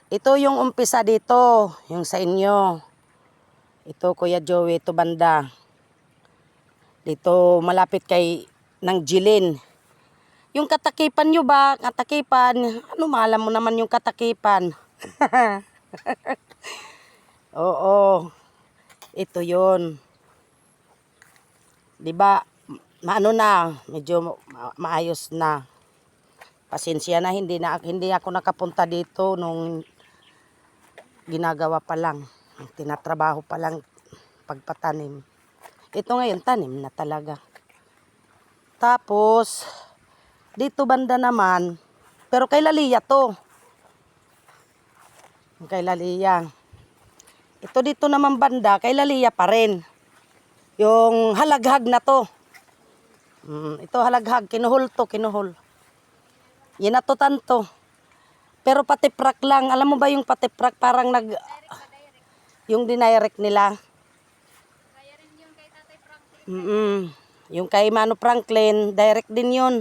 Ito yung umpisa dito, yung sa inyo. Ito Kuya Joey, ito banda. Dito malapit kay ng Jilin. Yung katakipan nyo ba? Katakipan. Ano maalam mo naman yung katakipan? Oo. Ito yon. 'Di ba? Maano na, medyo maayos na. Pasensya na hindi ako nakapunta dito nung ginagawa pa lang. Tinatrabaho pa lang pagpatanim. Ito ngayon tanim na talaga. Tapos dito banda naman, pero kay Lalia to. Kay Lalia. Ito dito naman banda, kay Lalia pa rin. Yung halaghag na to. Ito halaghag, kinuhol to, kinuhol. Yinatutan to. Pero patiprak lang. Alam mo ba yung patiprak parang yung dinirect nila. Yung kay Mano Franklin, direct din yun.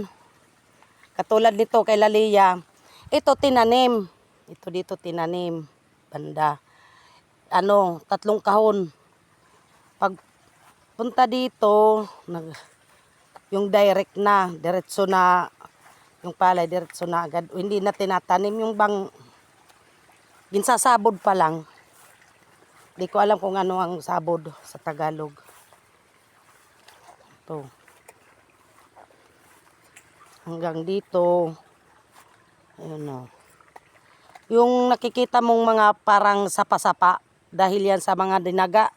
Katulad nito kay Lalia. Ito tinanim. Ito dito tinanim. Banda. 3 kahon. Pag punta dito, yung direct na, diretso na, yung palay diretso na agad. Hindi na tinatanim yung bang ginsasabod pa lang. Di ko alam kung ano ang sabod sa Tagalog. Ito. Hanggang dito. Ayun o. Yung nakikita mong mga parang sapa-sapa dahil yan sa mga dinaga.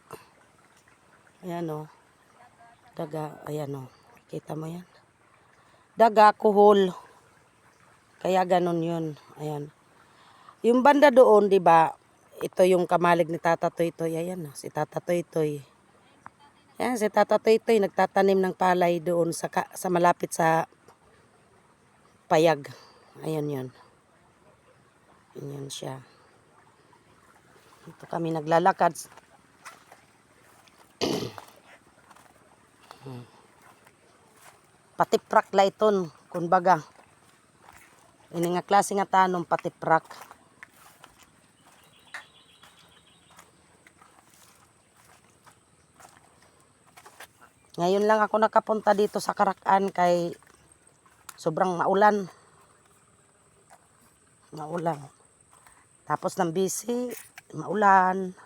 Ayan o. Daga. Ayan o. Kita mo yan. Daga, kuhol. Kaya ganun yun. Ayan. Yung banda doon, di ba? Ito yung kamalig ni Tata Toy-Toy. Ayan, si Tata Toy-Toy. Ayan, si Tata Toy-Toy nagtatanim ng palay doon sa malapit sa payag. Ayan yun. Ayan siya. Ito kami naglalakad. Patiprak layton, kumbaga. Ini nga klase nga tanong patiprak. Ngayon lang ako nakapunta dito sa Karakan kay sobrang maulan. Maulan. Tapos ng busy, maulan.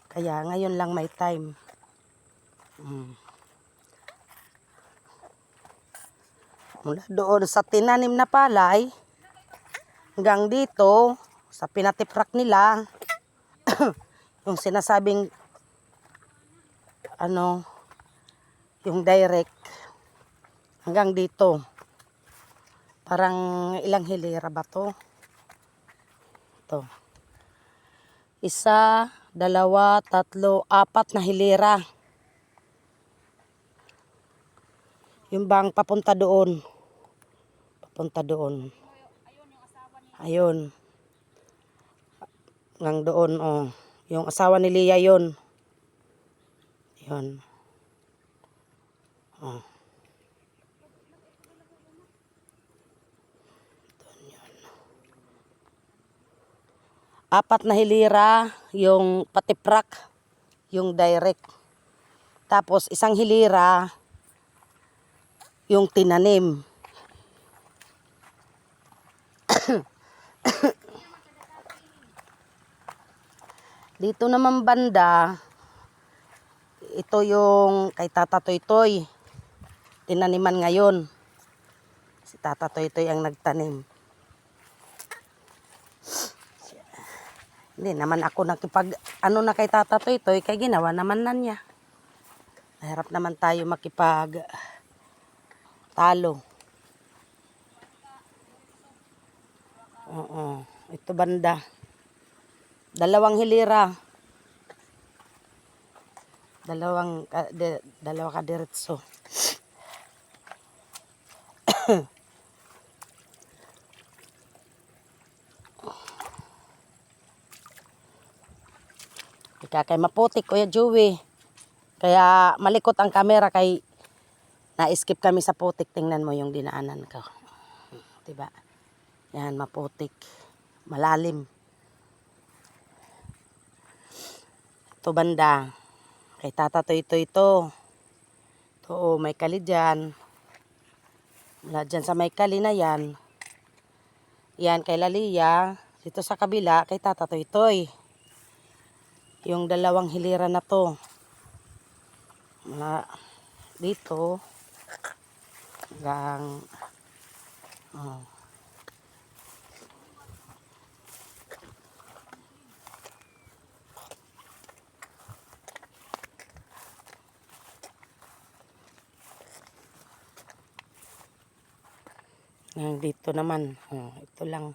Kaya ngayon lang may time. Mula doon sa tinanim na palay, hanggang dito, sa pinatiprak nila, yung sinasabing, yung direct, hanggang dito. Parang ilang hilera ba to? Ito. 1, 2, 3, 4 na hilera. Yung bang papunta doon. Papunta doon. Ayun. Hanggang doon, oh. Yung asawa ni Lia yun. Yun. Oh. Doon yun. 4 na hilera, yung patiprak, yung direct. Tapos 1 hilera, yung tinanim. Dito naman banda, ito yung kay Tata Toy-Toy. Tinaniman ngayon. Si Tata Toy-Toy ang nagtanim. Hindi naman ako na kay Tata Toy-Toy, kay ginawa naman na niya. Nahirap naman tayo talo. Oo, ito banda. 2 hilera. 2 kadiretso. Ika kay maputik, Kuya Joey. Kaya malikot ang camera kay na-skip kami sa putik. Tingnan mo yung dinaanan ko. Diba? Yan, maputik. Malalim. To banda. Kay Tata Toy-Toy ito. To, may kali dyan. Wala dyan sa may kali na yan. Yan kay Lalia. Dito sa kabila kay Tata Toy-Toy. Yung dalawang hilira na to. Dito. Hanggang. Oh. Dito naman. Oh, ito lang.